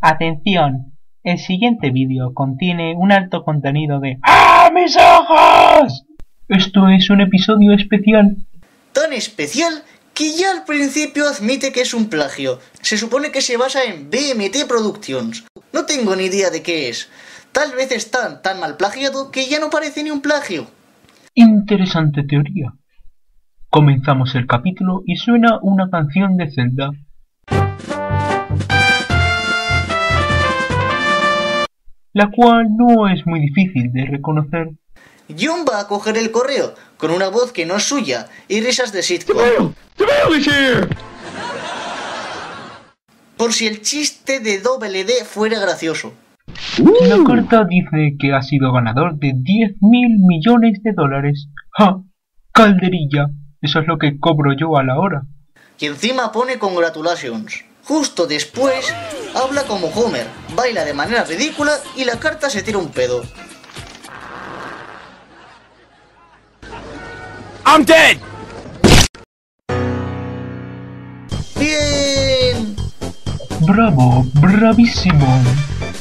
Atención, el siguiente vídeo contiene un alto contenido de ¡Ah, mis ojos! Esto es un episodio especial. Tan especial que ya al principio admite que es un plagio. Se supone que se basa en BMT Productions. No tengo ni idea de qué es. Tal vez está tan mal plagiado que ya no parece ni un plagio. Interesante teoría. Comenzamos el capítulo y suena una canción de Zelda. La cual no es muy difícil de reconocer. John va a coger el correo, con una voz que no es suya, y risas de sitcom. Por si el chiste de Double D fuera gracioso. La carta dice que ha sido ganador de 10.000 millones de dólares. ¡Ja! ¡Calderilla! Eso es lo que cobro yo a la hora. Y encima pone congratulations. Justo después, habla como Homer, baila de manera ridícula y la carta se tira un pedo. I'm dead! ¡Bien! ¡Bravo! ¡Bravísimo!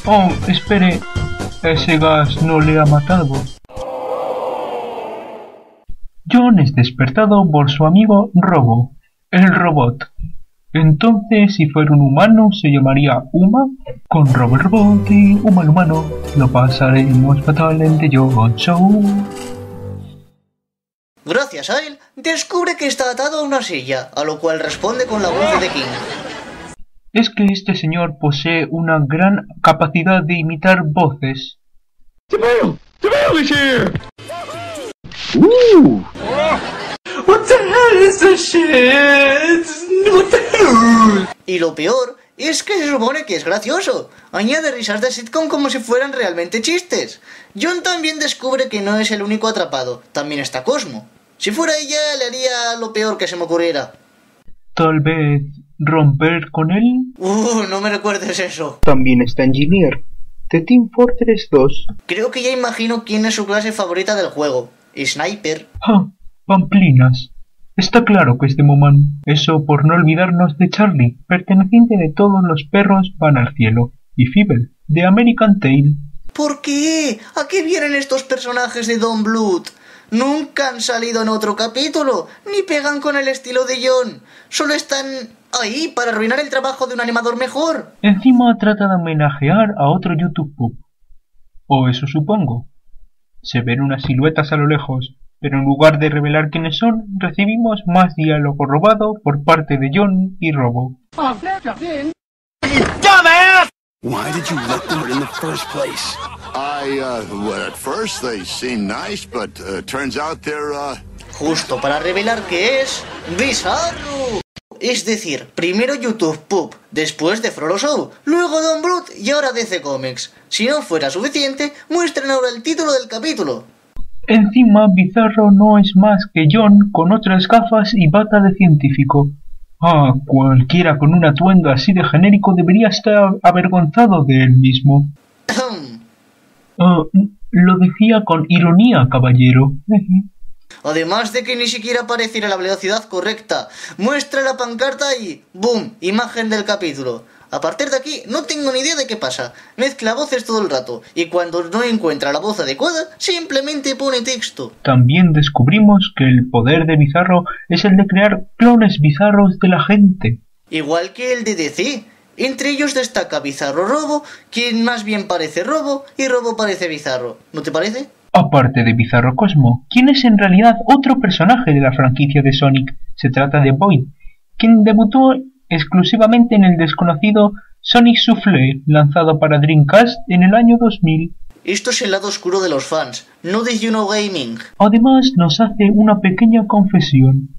Oh, espere. Ese gas no le ha matado. John es despertado por su amigo Robo, el robot. Entonces, si fuera un humano, se llamaría Uma. Con Robo el robot y Uma el humano, lo pasaremos fatal en The John Show. Gracias a él, descubre que está atado a una silla, a lo cual responde con la voz de The King. Es que este señor posee una gran capacidad de imitar voces. Jamil is here! What the hell is this shit? What the hell? Y lo peor es que se supone que es gracioso. Añade risas de sitcom como si fueran realmente chistes. John también descubre que no es el único atrapado. También está Cosmo. Si fuera ella, le haría lo peor que se me ocurriera. Tal vez romper con él. No me recuerdes eso. También está Engineer, de Team Fortress 2. Creo que ya imagino quién es su clase favorita del juego. Sniper. ¡Ja! Pamplinas. Está claro que es de Moman. Eso por no olvidarnos de Charlie, perteneciente de Todos los perros van al cielo, y Fievel, de American Tail. ¿Por qué? ¿A qué vienen estos personajes de Don Bluth? Nunca han salido en otro capítulo, ni pegan con el estilo de John. Solo están ahí para arruinar el trabajo de un animador mejor. Encima trata de homenajear a otro YouTube Pup. O eso supongo. Se ven unas siluetas a lo lejos, pero en lugar de revelar quiénes son, recibimos más diálogo robado por parte de John y Robo. Dumbass! Why did you let them in the first place? Well, at first they seem nice, but turns out they're, Justo para revelar que es bizarro. Es decir, primero YouTube Pup, después The Frollo Show, luego Don Bluth y ahora DC Comics. Si no fuera suficiente, muestren ahora el título del capítulo. Encima, Bizarro no es más que John con otras gafas y bata de científico. Ah, cualquiera con un atuendo así de genérico debería estar avergonzado de él mismo. Lo decía con ironía, caballero. Además de que ni siquiera apareciera a la velocidad correcta, muestra la pancarta y ¡boom! Imagen del capítulo. A partir de aquí no tengo ni idea de qué pasa. Mezcla voces todo el rato y cuando no encuentra la voz adecuada, simplemente pone texto. También descubrimos que el poder de Bizarro es el de crear clones bizarros de la gente. Igual que el de DC. Entre ellos destaca Bizarro Robo, quien más bien parece Robo y Robo parece Bizarro. ¿No te parece? Aparte de Bizarro Cosmo, quien es en realidad otro personaje de la franquicia de Sonic. Se trata de Void, quien debutó exclusivamente en el desconocido Sonic Soufflé, lanzado para Dreamcast en el año 2000. Esto es el lado oscuro de los fans, no de Juno Gaming. Además nos hace una pequeña confesión.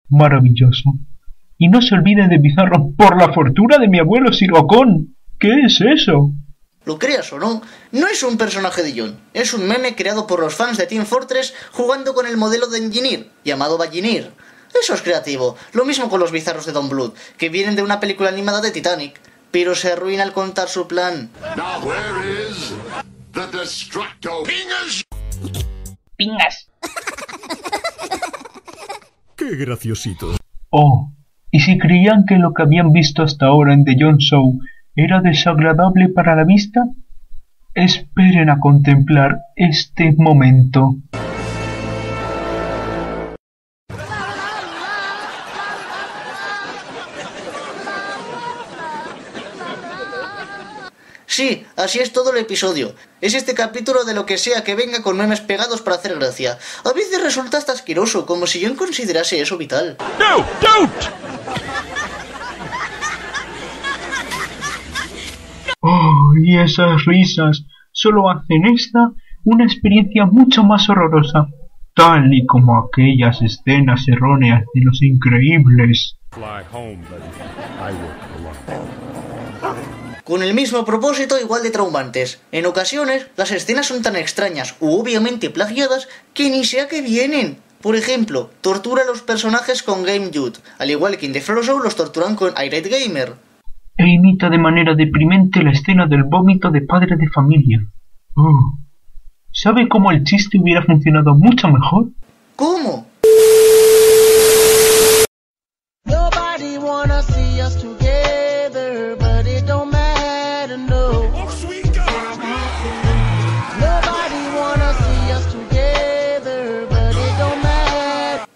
Maravilloso. Y no se olviden de Bizarro por la fortuna de mi abuelo Sirocón. ¿Qué es eso? Lo creas o no, no es un personaje de John. Es un meme creado por los fans de Team Fortress jugando con el modelo de Engineer, llamado Vallineer. Eso es creativo. Lo mismo con los bizarros de Don Bluth, que vienen de una película animada de Titanic. Pero se arruina al contar su plan. now where is the Destructo Pingas? ¡Pingas! ¡Qué graciosito! Oh, Y si creían que lo que habían visto hasta ahora en The Jon Show era desagradable para la vista, esperen a contemplar este momento. Sí, así es todo el episodio. Es este capítulo de lo que sea que venga con memes pegados para hacer gracia. A veces resulta hasta asqueroso, como si yo considerase eso vital. No, don't! Oh, y esas risas solo hacen esta una experiencia mucho más horrorosa, tal y como aquellas escenas erróneas de Los Increíbles. Fly home, buddy. I work alone. Con el mismo propósito, igual de traumantes. En ocasiones, las escenas son tan extrañas u obviamente plagiadas que ni sé a qué vienen. Por ejemplo, tortura a los personajes con Game Youth, al igual que en The Flow Show los torturan con Irate Gamer. E imita de manera deprimente la escena del vómito de padre de familia. ¿Sabe cómo el chiste hubiera funcionado mucho mejor? ¿Cómo? Nobody wanna see us together, but it don't matter, no. Nobody wanna see us together, but it don't matter.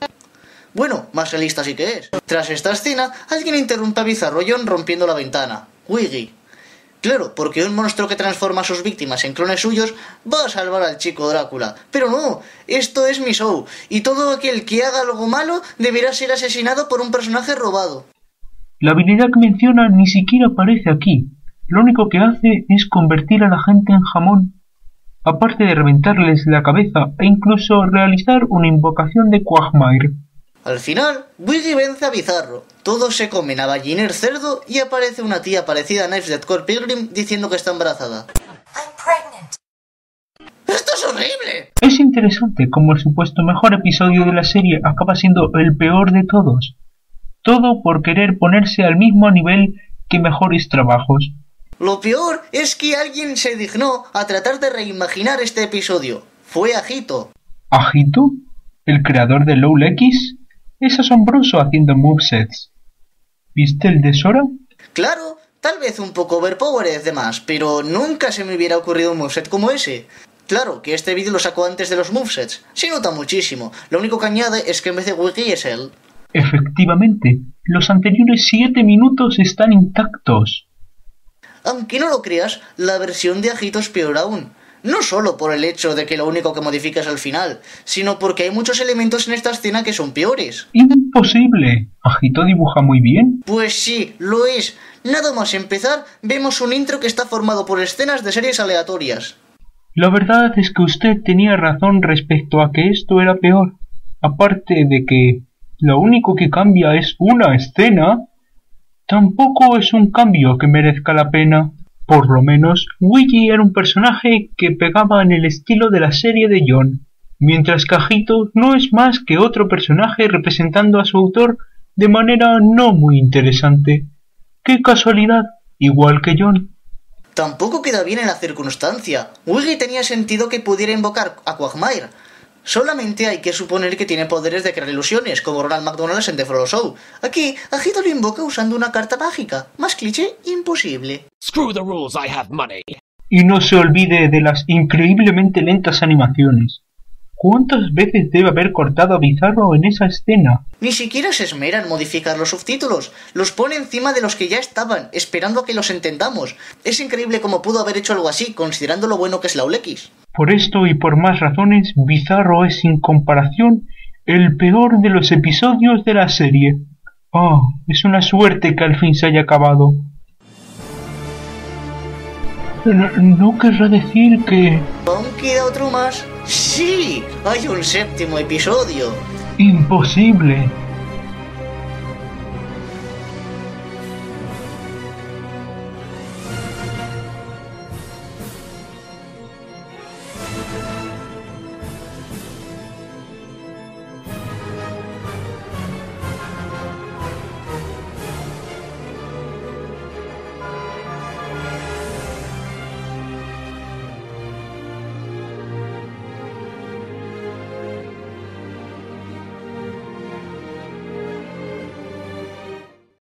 Bueno, más realista sí que es. Tras esta escena, alguien interrumpe a Bizarro Jon rompiendo la ventana. Wiggy. Claro, porque un monstruo que transforma a sus víctimas en clones suyos va a salvar al chico Drácula. Pero no, esto es mi show, y todo aquel que haga algo malo deberá ser asesinado por un personaje robado. La habilidad que menciona ni siquiera aparece aquí. Lo único que hace es convertir a la gente en jamón, aparte de reventarles la cabeza e incluso realizar una invocación de Quagmire. Al final, Wiggy vence a Bizarro. Todos se comen a Balliner cerdo y aparece una tía parecida a Knives That Core Pilgrim diciendo que está embarazada. I'm pregnant. ¡Esto es horrible! Es interesante cómo el supuesto mejor episodio de la serie acaba siendo el peor de todos. Todo por querer ponerse al mismo nivel que mejores trabajos. Lo peor es que alguien se dignó a tratar de reimaginar este episodio. Fue Agito. ¿Agito? ¿El creador de LOL-X? Es asombroso haciendo movesets. ¿Viste el de Sora? Claro, tal vez un poco overpowered de más, pero nunca se me hubiera ocurrido un moveset como ese. Claro, que este vídeo lo sacó antes de los movesets. Se nota muchísimo. Lo único que añade es que en vez de Wiggy es él. Efectivamente, los anteriores 7 minutos están intactos. Aunque no lo creas, la versión de Agito es peor aún. No solo por el hecho de que lo único que modifica es al final, sino porque hay muchos elementos en esta escena que son peores. ¡Imposible! ¿Agito dibuja muy bien? Pues sí, lo es. Nada más empezar, vemos un intro que está formado por escenas de series aleatorias. La verdad es que usted tenía razón respecto a que esto era peor. Aparte de que lo único que cambia es una escena, tampoco es un cambio que merezca la pena. Por lo menos, Wiggy era un personaje que pegaba en el estilo de la serie de Jon, mientras que Agito no es más que otro personaje representando a su autor de manera no muy interesante. ¡Qué casualidad! Igual que Jon. Tampoco queda bien en la circunstancia. Wiggy tenía sentido que pudiera invocar a Quagmire. Solamente hay que suponer que tiene poderes de crear ilusiones, como Ronald McDonald en The Flow Show. Aquí, Agito lo invoca usando una carta mágica. Más cliché, imposible. Screw the rules, I have money. Y no se olvide de las increíblemente lentas animaciones. ¿Cuántas veces debe haber cortado a Bizarro en esa escena? Ni siquiera se esmera en modificar los subtítulos. Los pone encima de los que ya estaban, esperando a que los entendamos. Es increíble cómo pudo haber hecho algo así, considerando lo bueno que es LOL-X. Por esto y por más razones, Bizarro es sin comparación el peor de los episodios de la serie. Oh, es una suerte que al fin se haya acabado. No querrá decir que... ¿Aún queda otro más? ¡Sí! ¡Hay un séptimo episodio! ¡Imposible!